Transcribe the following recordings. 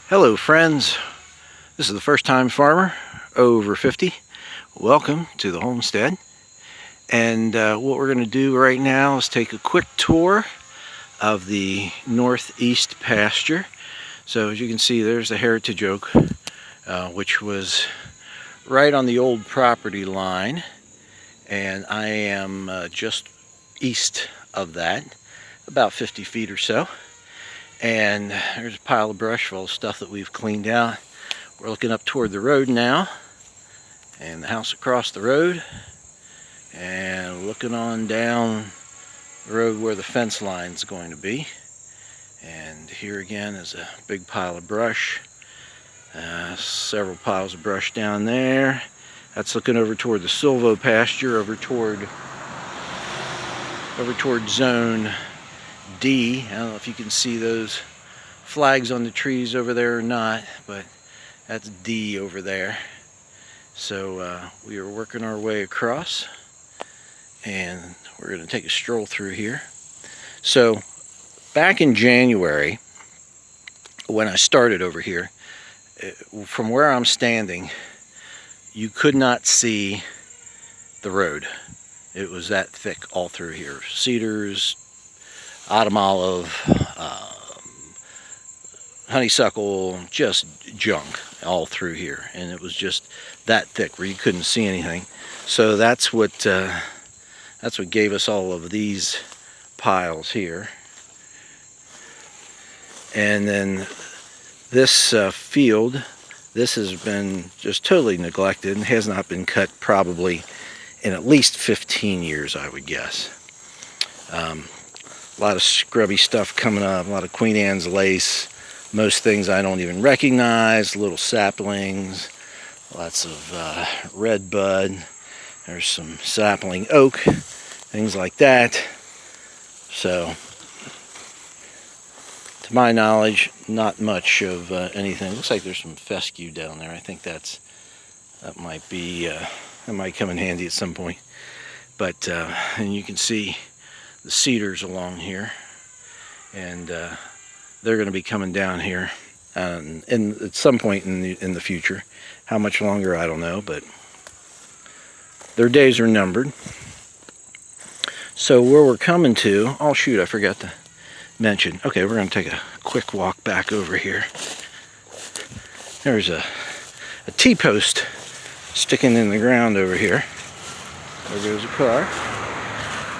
Hello friends, this is the first time farmer over 50. Welcome to the homestead. And what we're going to do right now is take a quick tour of the northeast pasture. So as you can see, there's the heritage oak, which was right on the old property line. And I am just east of that, about 50 feet or so. And there's a pile of brush full of stuff that we've cleaned out. We're looking up toward the road now, and the house across the road, and looking on down the road where the fence line's going to be. And here again is a big pile of brush, several piles of brush down there. That's looking over toward the silvo pasture, over toward zone D. I don't know if you can see those flags on the trees over there or not, but that's D over there. So we are working our way across, and we're going to take a stroll through here. So back in January, when I started over here, from where I'm standing, you could not see the road. It was that thick all through here. Cedars, autumn olive, honeysuckle, just junk all through here, and it was just that thick where you couldn't see anything. So that's what gave us all of these piles here. And then this field, this has been just totally neglected and has not been cut probably in at least 15 years, I would guess. A lot of scrubby stuff coming up, a lot of Queen Anne's lace, most things I don't even recognize, little saplings, lots of red bud. There's some sapling oak, things like that. So, to my knowledge, not much of anything. Looks like there's some fescue down there. I think that might be, that might come in handy at some point. But, and you can see the cedars along here, and they're going to be coming down here at some point in the future. How much longer, I don't know, but their days are numbered. So where we're coming to, oh shoot, I forgot to mention. Okay, we're going to take a quick walk back over here. There's a T-post sticking in the ground over here. There goes a car.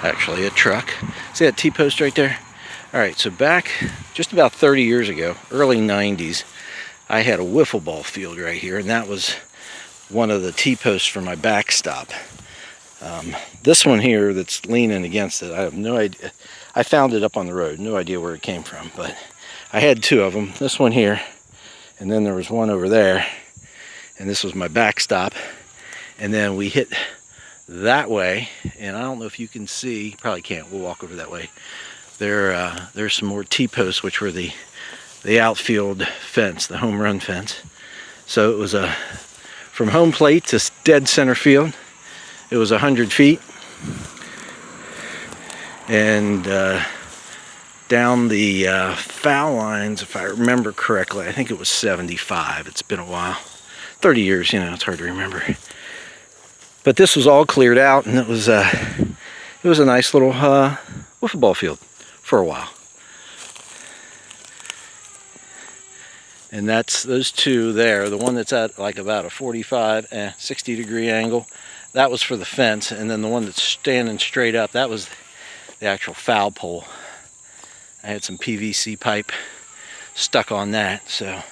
Actually, a truck. See that T-post right there? Alright, so back just about 30 years ago, early 90s, I had a wiffle ball field right here, and that was one of the T-posts for my backstop. This one here that's leaning against it, I have no idea. I found it up on the road, no idea where it came from, but I had two of them. This one here, and then there was one over there, and this was my backstop. And then we hit that way, and I don't know if you can see, probably can't, we'll walk over that way. There's some more T-posts, which were the outfield fence, the home run fence. So it was from home plate to dead center field, it was 100 feet. And down the foul lines, if I remember correctly, I think it was 75. It's been a while. 30 years, you know, it's hard to remember. But this was all cleared out, and it was a nice little wiffle ball field for a while. And that's those two there. The one that's at like about a 45, 60 degree angle, that was for the fence. And then the one that's standing straight up, that was the actual foul pole. I had some PVC pipe stuck on that, so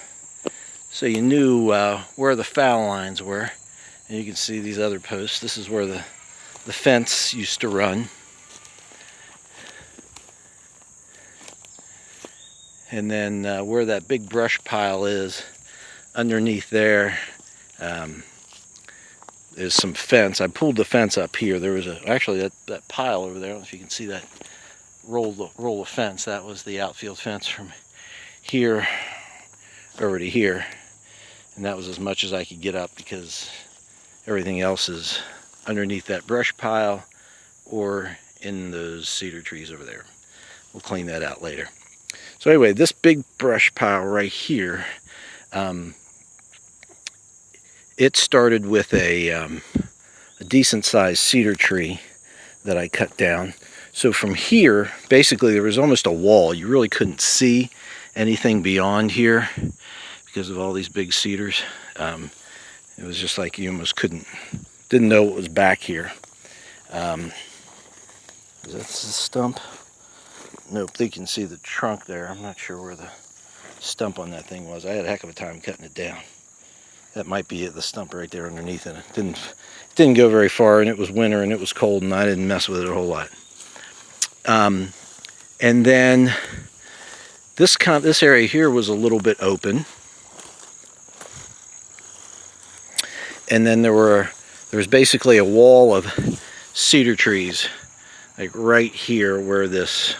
you knew where the foul lines were. And you can see these other posts. This is where the fence used to run. And then where that big brush pile is, underneath there is some fence. I pulled the fence up here. There was actually that pile over there. I don't know if you can see that roll of fence. That was the outfield fence from here over to here. And that was as much as I could get up, because everything else is underneath that brush pile or in those cedar trees over there. We'll clean that out later. So anyway, this big brush pile right here, It started with a decent sized cedar tree that I cut down. So from here, basically there was almost a wall. You really couldn't see anything beyond here because of all these big cedars. It was just like you almost didn't know what was back here. Is that the stump? Nope, you can see the trunk there. I'm not sure where the stump on that thing was. I had a heck of a time cutting it down. That might be it, the stump right there underneath it. It didn't go very far, and it was winter and it was cold, and I didn't mess with it a whole lot. And then this area here was a little bit open, and then there was basically a wall of cedar trees, like right here where this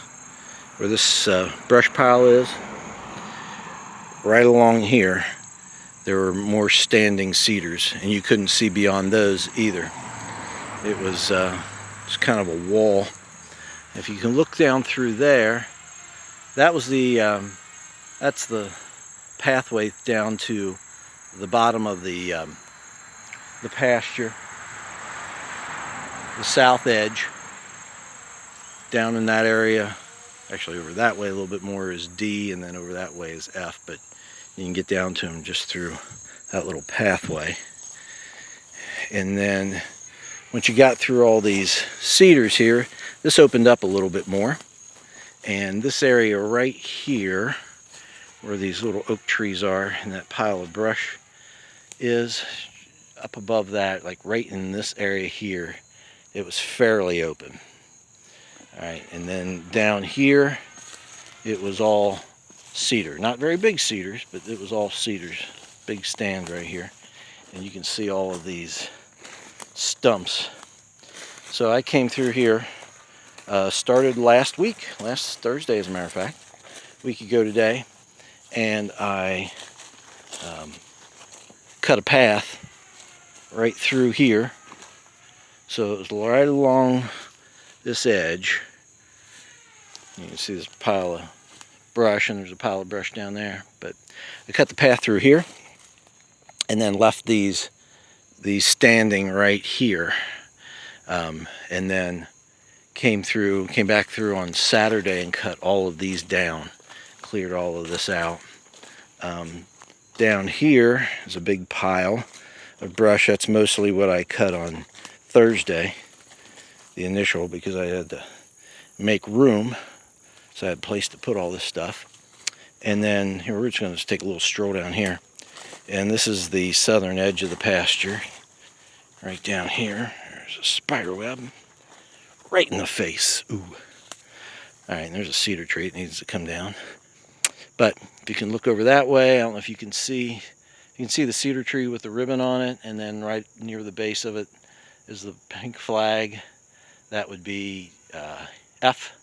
brush pile is. Right along here, there were more standing cedars, and you couldn't see beyond those either. It was just kind of a wall. If you can look down through there, that's the pathway down to the bottom of the pasture, the south edge. Down in that area, actually over that way a little bit more is D, and then over that way is F, but you can get down to them just through that little pathway. And then once you got through all these cedars here, this opened up a little bit more. And this area right here, where these little oak trees are and that pile of brush is, up above that, like right in this area here, it was fairly open. All right, and then down here, it was all cedar. Not very big cedars, but it was all cedars. Big stand right here. And you can see all of these stumps. So I came through here, started last Thursday as a matter of fact, a week ago today, and I cut a path right through here. So it was right along this edge. You can see this pile of brush, and there's a pile of brush down there, but I cut the path through here and then left these standing right here, and then came back through on Saturday and cut all of these down, cleared all of this out. Down here is a big pile of brush. That's mostly what I cut on Thursday, the initial, because I had to make room, so I had a place to put all this stuff. And then here, we're just going to take a little stroll down here, and this is the southern edge of the pasture. Right down here, there's a spider web right in the face. Ooh. All right, and there's a cedar tree that needs to come down. But if you can look over that way, I don't know if you can see the cedar tree with the ribbon on it, and then right near the base of it is the pink flag. That would be F,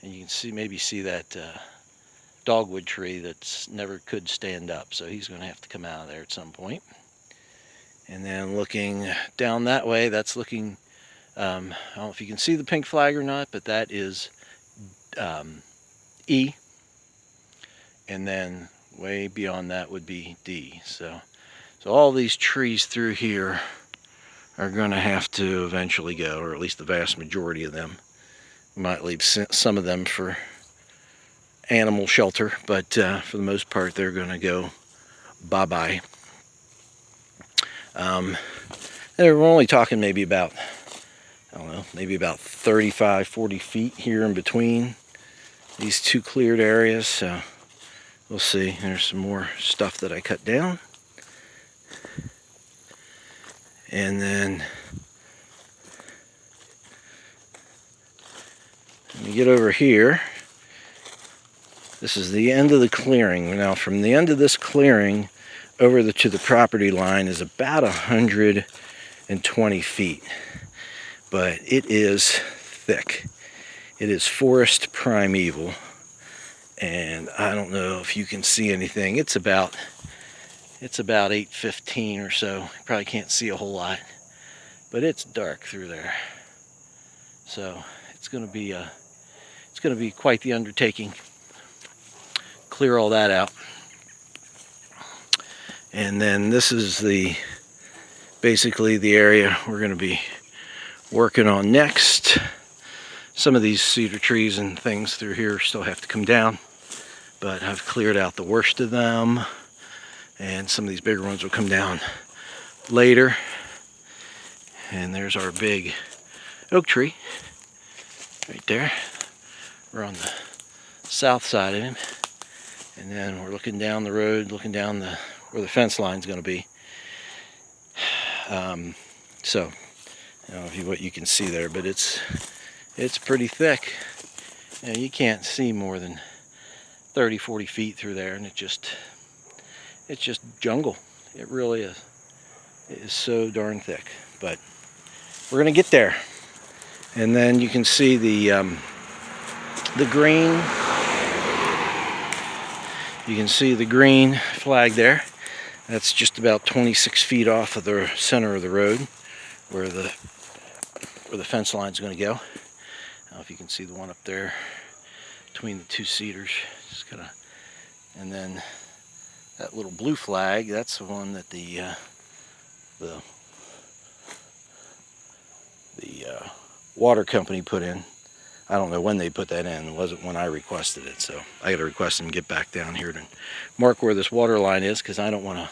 and you can maybe see that dogwood tree that's never could stand up, so he's going to have to come out of there at some point. And then looking down that way, that's looking, I don't know if you can see the pink flag or not, but that is E, and then way beyond that would be D. So all these trees through here are going to have to eventually go, or at least the vast majority of them. We might leave some of them for animal shelter, but for the most part they're going to go bye-bye. We're only talking maybe about, I don't know, maybe about 35, 40 feet here in between these two cleared areas, so we'll see. There's some more stuff that I cut down. And then let me get over here. This is the end of the clearing. Now, from the end of this clearing over to the property line is about 120 feet. But it is thick. It is forest primeval. And I don't know if you can see anything. It's about 8:15 or so. You probably can't see a whole lot, but it's dark through there. So it's going to be quite the undertaking. Clear all that out. And then this is basically the area we're going to be working on next. Some of these cedar trees and things through here still have to come down, but I've cleared out the worst of them, and some of these bigger ones will come down later. And there's our big oak tree right there. We're on the south side of him, and then we're looking down the road, looking down where the fence line's going to be. So I don't know what you can see there, but it's pretty thick. You know, you can't see more than 30-40 feet through there, and it's just jungle. It really is. It is so darn thick, but we're gonna get there. And then you can see the green. You can see the green flag there. That's just about 26 feet off of the center of the road, where the fence line is going to go. I don't know if you can see the one up there between the two cedars. Just kind of, and then that little blue flag, that's the one that the water company put in. I don't know when they put that in. It wasn't when I requested it, so I got to request them get back down here to mark where this water line is, because I don't want to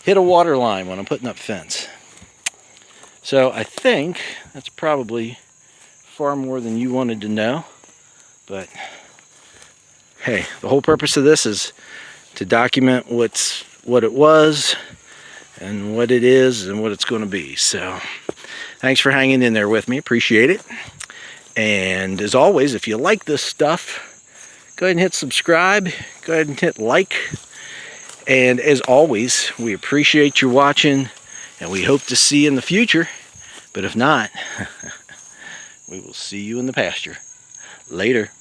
hit a water line when I'm putting up fence. So I think that's probably far more than you wanted to know, but hey, the whole purpose of this is to document what it was and what it is and what it's going to be. So thanks for hanging in there with me. Appreciate it. And as always, if you like this stuff, go ahead and hit subscribe. Go ahead and hit like. And as always, we appreciate you watching, and we hope to see you in the future. But if not, we will see you in the pasture. Later.